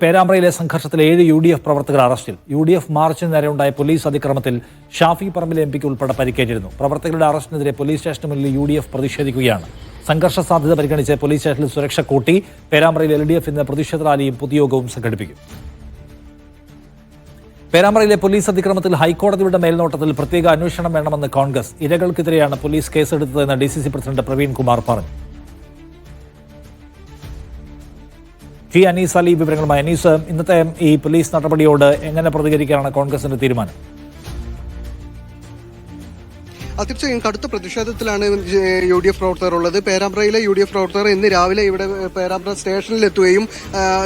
പേരാമ്പ്രയിലെ സംഘർഷത്തിൽ 7 UDF പ്രവർത്തകർ അറസ്റ്റിൽ. UDF മാർച്ചിന് നേരെ ഉണ്ടായ പോലീസ് അതിക്രമത്തിൽ ഷാഫി പറമ്പിൽ എംപിക്ക് ഉൾപ്പെടെ പരിക്കേറ്റിരുന്നു. പ്രവർത്തകരുടെ അറസ്റ്റിനെതിരെ പോലീസ് സ്റ്റേഷന് മുന്നിൽ UDF പ്രതിഷേധിക്കുകയാണ്. സംഘർഷ സാധ്യത പരിഗണിച്ച് പോലീസ് സ്റ്റേഷനിൽ സുരക്ഷ കൂട്ടി. പേരാമ്പ്രയിൽ LDF ഇന്ന് പ്രതിഷേധ റാലിയും പൊതുയോഗവും സംഘടിപ്പിക്കും. പേരാമ്പ്രയിലെ പോലീസ് അതിക്രമത്തിൽ ഹൈക്കോടതിയുടെ മേൽനോട്ടത്തിൽ പ്രത്യേക അന്വേഷണം വേണമെന്ന് കോൺഗ്രസ്. ഇരകൾക്കെതിരെയാണ് പോലീസ് കേസെടുത്തതെന്ന് DCC പ്രസിഡന്റ് പ്രവീൺ കുമാർ പറഞ്ഞു. അനീസ് അലി വിവരങ്ങളുമായി. അനീസ്, ഇന്നത്തെ ഈ പോലീസ് നടപടിയോട് എങ്ങനെ പ്രതികരിക്കാനാണ് കോൺഗ്രസിന്റെ തീരുമാനം? തീർച്ചയായും കടുത്ത പ്രതിഷേധത്തിലാണ് UDF പ്രവർത്തകർ ഉള്ളത്. പേരാമ്പ്രയിലെ UDF പ്രവർത്തകർ ഇന്ന് രാവിലെ ഇവിടെ പേരാമ്പ്ര സ്റ്റേഷനിലെത്തുകയും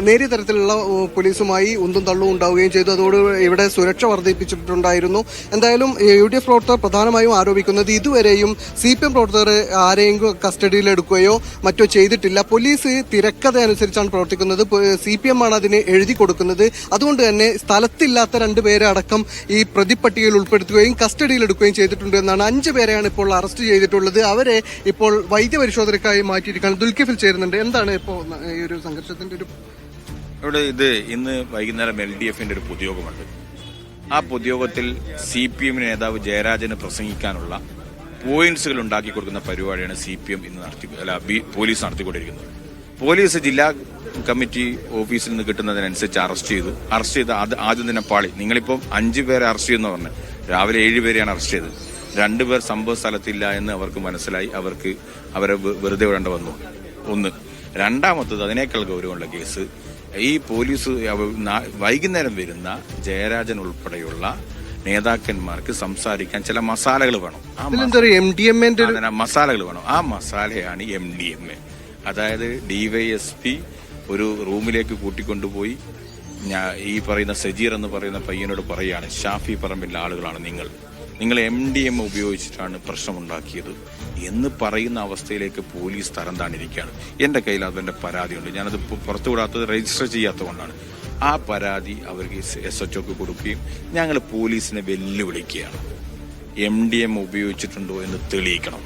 നേരിയ തരത്തിലുള്ള പോലീസുമായി ഉന്തും തള്ളും ഉണ്ടാവുകയും ചെയ്തു. അതോട് ഇവിടെ സുരക്ഷ വർദ്ധിപ്പിച്ചിട്ടുണ്ടായിരുന്നു. എന്തായാലും UDF പ്രവർത്തകർ പ്രധാനമായും ആരോപിക്കുന്നത് ഇതുവരെയും CPM പ്രവർത്തകർ ആരെയും കസ്റ്റഡിയിലെടുക്കുകയോ മറ്റോ ചെയ്തിട്ടില്ല. പോലീസ് തിരക്കഥ അനുസരിച്ചാണ് പ്രവർത്തിക്കുന്നത്. CPM ആണ് അതിനെ എഴുതി കൊടുക്കുന്നത്. അതുകൊണ്ട് തന്നെ സ്ഥലത്തില്ലാത്ത 2 പേരെ അടക്കം ഈ പ്രതിപ്പട്ടികയിൽ ഉൾപ്പെടുത്തുകയും കസ്റ്റഡിയിലെടുക്കുകയും ചെയ്തിട്ടുണ്ട് എന്നാണ്. 5 പേരെയാണ് ഇപ്പോൾ അറസ്റ്റ് ചെയ്തിട്ടുള്ളത്. അവരെ ഇപ്പോൾ വൈദ്യപരിശോധനയ്ക്കായി മാറ്റിയിരിക്കുകയാണ്. ദുൽഖിഫിൽ ചേരുന്നുണ്ട്. എന്താണ് ഇപ്പോൾ ഈ ഒരു സംഘർഷത്തിന്റെ ഒരു ഇവിടെ ഇന്ന് വൈകുന്നേരം LDFന്റെ ഒരു പൊതുയോഗമുണ്ട്. ആ പൊതുയോഗത്തിൽ CPM നേതാവ് ജയരാജന് പ്രസംഗിക്കാനുള്ള പോയിന്റ്സുകൾ ഉണ്ടാക്കി കൊടുക്കുന്ന പരിപാടിയാണ് CPM ഇന്ന് പോലീസ് നടത്തിക്കൊണ്ടിരിക്കുന്നത്. പോലീസ് ജില്ലാ കമ്മിറ്റി ഓഫീസിൽ നിന്ന് കിട്ടുന്നതിനനുസരിച്ച് അറസ്റ്റ് ചെയ്ത് ആദ്യം തന്നെ പാളി. നിങ്ങളിപ്പം 5 പേരെ അറസ്റ്റ് ചെയ്യുന്ന പറഞ്ഞു. രാവിലെ 7 പേരെയാണ് അറസ്റ്റ് ചെയ്തത്. 2 പേർ സംഭവ സ്ഥലത്തില്ല എന്ന് അവർക്ക് മനസ്സിലായി. അവരെ വെറുതെ വിടേണ്ട വന്നു. ഒന്ന്. രണ്ടാമത്തത് അതിനേക്കാൾ ഗൗരവമുള്ള കേസ്, ഈ പോലീസ് വൈകുന്നേരം വരുന്ന ജയരാജൻ ഉൾപ്പെടെയുള്ള നേതാക്കന്മാർക്ക് സംസാരിക്കാൻ ചില മസാലകൾ വേണം. മസാലകൾ വേണം. ആ മസാലയാണ് MDMA. അതായത് DYSP ഒരു റൂമിലേക്ക് കൂട്ടിക്കൊണ്ടുപോയി ഈ പറയുന്ന സജീർ എന്ന് പറയുന്ന പയ്യനോട് പറയുകയാണ്, ഷാഫി പറമ്പിലെ ആളുകളാണ് നിങ്ങൾ MDMA ഉപയോഗിച്ചിട്ടാണ് പ്രശ്നമുണ്ടാക്കിയത് എന്ന് പറയുന്ന അവസ്ഥയിലേക്ക് പോലീസ് തരം താണിരിക്കുകയാണ്. എന്റെ കയ്യിൽ അതിന്റെ പരാതിയുണ്ട്. ഞാനത് പുറത്തുവിടാത്തത് രജിസ്റ്റർ ചെയ്യാത്തതുകൊണ്ടാണ്. ആ പരാതി അവർക്ക് SHOക്ക് കൊടുക്കുകയും ഞങ്ങൾ പോലീസിനെ വെല്ലുവിളിക്കുകയാണ്. MDMA ഉപയോഗിച്ചിട്ടുണ്ടോ എന്ന് തെളിയിക്കണം.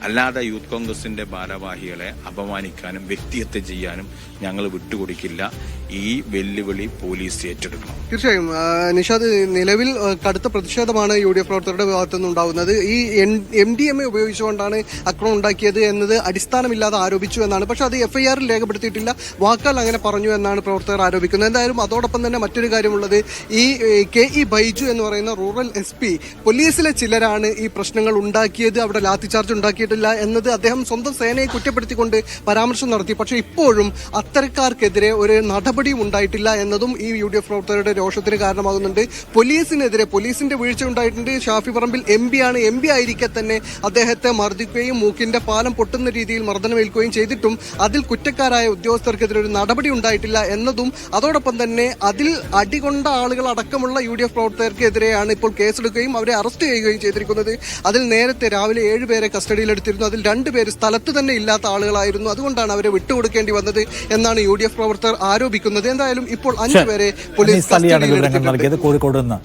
അല്ലാതെ യൂത്ത് കോൺഗ്രസിന്റെ ഭാരവാഹികളെ അപമാനിക്കാനും വ്യക്തിഹത്യ ചെയ്യാനും ഞങ്ങൾ വിട്ടുകൊടുക്കില്ല. ഈ വെല്ലുവിളി പോലീസ് ഏറ്റെടുക്കണം. തീർച്ചയായും നിഷാദ്, നിലവിൽ കടുത്ത പ്രതിഷേധമാണ് UDF പ്രവർത്തകരുടെ ഭാഗത്തുനിന്ന് ഉണ്ടാകുന്നത്. ഈ MDMA ഉപയോഗിച്ചുകൊണ്ടാണ് അക്രമം ഉണ്ടാക്കിയത് എന്നത് അടിസ്ഥാനമില്ലാതെ ആരോപിച്ചു എന്നാണ്. പക്ഷെ അത് FIRൽ രേഖപ്പെടുത്തിയിട്ടില്ല. വാക്കാൽ അങ്ങനെ പറഞ്ഞു എന്നാണ് പ്രവർത്തകർ ആരോപിക്കുന്നത്. എന്തായാലും അതോടൊപ്പം തന്നെ മറ്റൊരു കാര്യമുള്ളത്, ഈ KE ബൈജു എന്ന് പറയുന്ന റൂറൽ SP പോലീസിലെ ചിലരാണ് ഈ പ്രശ്നങ്ങൾ ഉണ്ടാക്കിയത്, അവിടെ ലാത്തിചാർജ് ഉണ്ടാക്കിയിട്ടില്ല എന്നത് അദ്ദേഹം സ്വന്തം സേനയെ കുറ്റപ്പെടുത്തിക്കൊണ്ട് പരാമർശം നടത്തി. പക്ഷെ ഇപ്പോഴും അത്തരക്കാർക്കെതിരെ ഒരു നടപടിയും ഉണ്ടായിട്ടില്ല എന്നതും ഈ UDF പ്രവർത്തകരുടെ രോഷത്തിന് കാരണമാകുന്നുണ്ട്. പോലീസിന്റെ വീഴ്ച ഉണ്ടായിട്ടുണ്ട്. ഷാഫി പറമ്പിൽ MP ആണ്. MP ആയിരിക്കെ തന്നെ അദ്ദേഹത്തെ മർദ്ദിക്കുകയും മൂക്കിന്റെ പാലം പൊട്ടുന്ന രീതിയിൽ മർദ്ദനമേൽക്കുകയും ചെയ്തിട്ടും അതിൽ കുറ്റക്കാരായ ഉദ്യോഗസ്ഥർക്കെതിരെ ഒരു നടപടി ഉണ്ടായിട്ടില്ല എന്നതും, അതോടൊപ്പം തന്നെ അതിൽ അടികൊണ്ട ആളുകൾ അടക്കമുള്ള UDF പ്രവർത്തകർക്കെതിരെയാണ് ഇപ്പോൾ കേസെടുക്കുകയും അവരെ അറസ്റ്റ് ചെയ്യുകയും ചെയ്തിരിക്കുന്നത്. അതിൽ നേരത്തെ രാവിലെ 7 പേരെ കസ്റ്റഡിയിലെടുത്തിരുന്നു. അതിൽ 2 പേര് സ്ഥലത്ത് തന്നെ ഇല്ലാത്ത ആളുകളായിരുന്നു. അതുകൊണ്ടാണ് അവരെ വിട്ടുകൊടുക്കേണ്ടി വന്നത് എന്നാണ് UDF പ്രവർത്തകർ ആരോപിക്കുന്നത്. എന്തായാലും ഇപ്പോൾ 5 പേരെ പോലീസ് കോഴിക്കോട് നിന്ന്